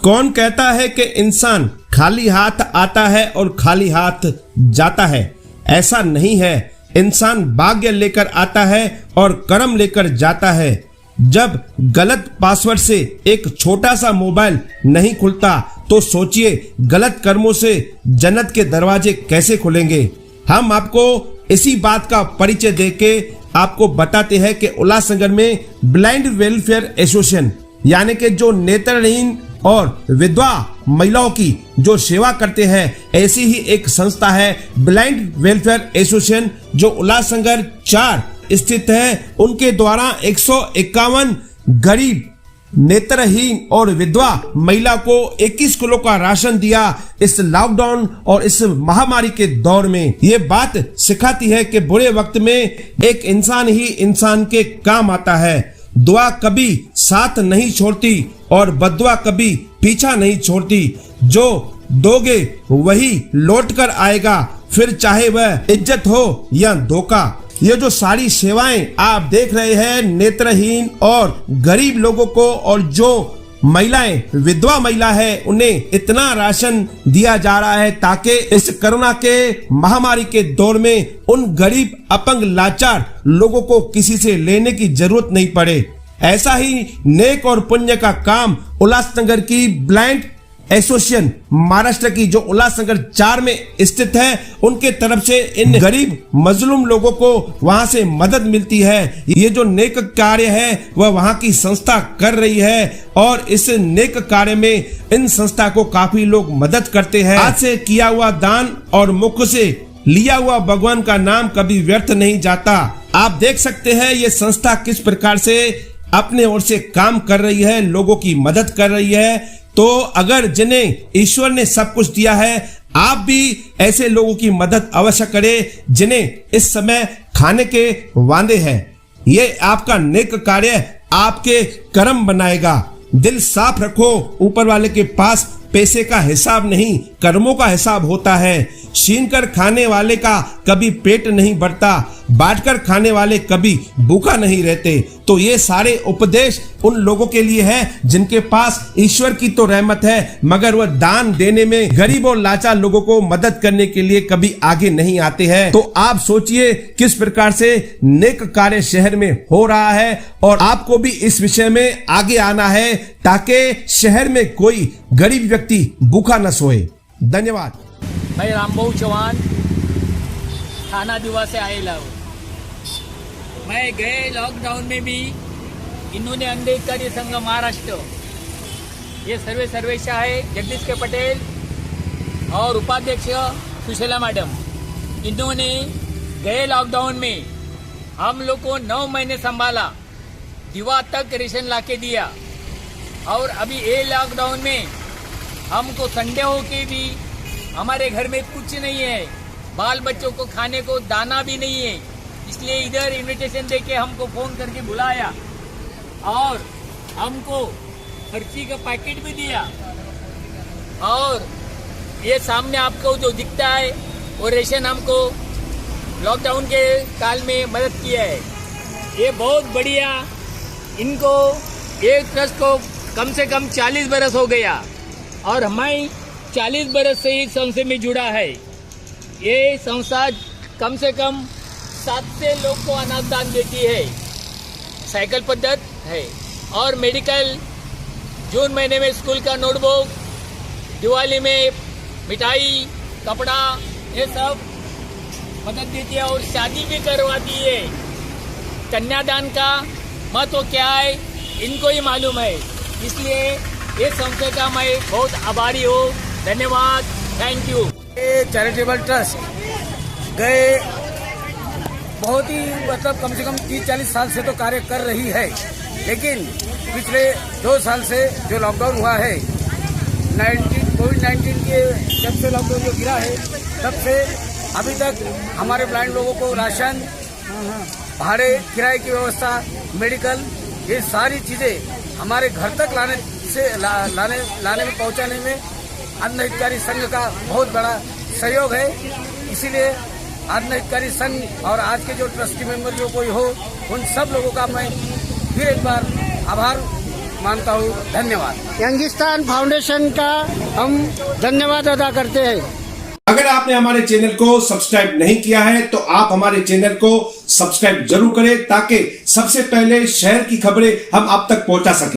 कौन कहता है कि इंसान खाली हाथ आता है और खाली हाथ जाता है? ऐसा नहीं है। इंसान भाग्य लेकर आता है और कर्म लेकर जाता है। जब गलत पासवर्ड से एक छोटा सा मोबाइल नहीं खुलता तो सोचिए गलत कर्मों से जन्नत के दरवाजे कैसे खुलेंगे। हम आपको इसी बात का परिचय देके आपको बताते हैं कि उल्लासनगर में ब्लाइंड वेलफेयर एसोसिएशन यानी कि जो नेत्रहीन और विधवा महिलाओं की जो सेवा करते हैं, ऐसी ही एक संस्था है ब्लाइंड वेलफेयर एसोसिएशन जो उल्लासनगर 4 स्थित है। उनके द्वारा 151 गरीब नेत्रहीन और विधवा महिला को 21 किलो का राशन दिया इस लॉकडाउन और इस महामारी के दौर में। ये बात सिखाती है कि बुरे वक्त में एक इंसान ही इंसान के काम आता है। दुआ कभी साथ नहीं छोड़ती और बद्दुआ कभी पीछा नहीं छोड़ती। जो दोगे वही लौट कर आएगा, फिर चाहे वह इज्जत हो या धोखा। ये जो सारी सेवाएं आप देख रहे हैं नेत्रहीन और गरीब लोगों को, और जो महिलाएं विधवा महिला है उन्हें इतना राशन दिया जा रहा है ताकि इस कोरोना के महामारी के दौर में उन गरीब अपंग लाचार लोगों को किसी से लेने की जरूरत नहीं पड़े। ऐसा ही नेक और पुण्य का काम उल्लासनगर की ब्लाइंड एसोसिएशन महाराष्ट्र की जो उल्लासनगर 4 में स्थित है, उनके तरफ से इन गरीब मजलूम लोगों को वहां से मदद मिलती है। ये जो नेक कार्य है वह वहां की संस्था कर रही है और इस नेक कार्य में इन संस्था को काफी लोग मदद करते हैं। हाथ से किया हुआ दान और मुख से लिया हुआ भगवान का नाम कभी व्यर्थ नहीं जाता। आप देख सकते हैं ये संस्था किस प्रकार से अपने ओर से काम कर रही है, लोगों की मदद कर रही है। तो अगर जिन्हें ईश्वर ने सब कुछ दिया है, आप भी ऐसे लोगों की मदद अवश्य करें जिन्हें इस समय खाने के वांदे हैं। ये आपका नेक कार्य आपके कर्म बनाएगा। दिल साफ रखो, ऊपर वाले के पास पैसे का हिसाब नहीं कर्मों का हिसाब होता है। छीन कर खाने वाले का कभी पेट नहीं भरता, बांटकर खाने वाले कभी भूखा नहीं रहते। तो ये सारे उपदेश उन लोगों के लिए है जिनके पास ईश्वर की तो रहमत है मगर वह दान देने में गरीब और लाचार लोगों को मदद करने के लिए कभी आगे नहीं आते हैं। तो आप सोचिए किस प्रकार से नेक कार्य शहर में हो रहा है और आपको भी इस विषय में आगे आना है ताकि शहर में कोई गरीब व्यक्ति भूखा न सोए। धन्यवाद। मैं रामभाऊ चौहान थाना दिवा से आएला हूँ। मैं गए लॉकडाउन में भी इन्होंने अंबेडकरी संघ महाराष्ट्र ये सर्वेशा है जगदीश के पटेल और उपाध्यक्ष सुशीला मैडम, इन्होंने गए लॉकडाउन में हम लोग को 9 महीने संभाला, दिवा तक रेशन लाके दिया। और अभी ये लॉकडाउन में हमको संडे हो के भी हमारे घर में कुछ नहीं है, बाल बच्चों को खाने को दाना भी नहीं है, इसलिए इधर इनविटेशन देके हमको फोन करके बुलाया और हमको खर्ची का पैकेट भी दिया। और ये सामने आपको जो दिखता है वो रेशन हमको लॉकडाउन के काल में मदद किया है। ये बहुत बढ़िया। इनको एक ट्रस्ट को कम से कम 40 बरस हो गया और हमारी 40 बरस से इस संस्था में जुड़ा है। ये संस्था कम से कम 700 लोग को अनाजदान देती है, साइकिल पद्धत है और मेडिकल, जून महीने में स्कूल का नोटबुक, दिवाली में मिठाई कपड़ा ये सब मदद देती है और शादी भी करवाती है। कन्यादान का महत्व क्या है इनको ही मालूम है, इसलिए ये संस्था का मैं बहुत आभारी हूँ। धन्यवाद, थैंक यू। चैरिटेबल ट्रस्ट गए बहुत ही मतलब कम से कम 30-40 साल से तो कार्य कर रही है, लेकिन पिछले 2 साल से जो लॉकडाउन हुआ है कोविड-19 के जब से लॉकडाउन जो गिरा है तब से अभी तक हमारे ब्लाइंड लोगों को राशन, भाड़े, किराए की व्यवस्था, मेडिकल, ये सारी चीज़ें हमारे घर तक लाने में पहुंचाने में अन्न हितकारी संघ का बहुत बड़ा सहयोग है। इसीलिए अन्न हितकारी संघ और आज के जो ट्रस्टी मेंबर जो कोई हो उन सब लोगों का मैं फिर एक बार आभार मानता हूँ। धन्यवाद। यंगिस्तान फाउंडेशन का हम धन्यवाद अदा करते हैं। अगर आपने हमारे चैनल को सब्सक्राइब नहीं किया है तो आप हमारे चैनल को सब्सक्राइब जरूर करें ताकि सबसे पहले शहर की खबरें हम आप तक पहुंचा सकें।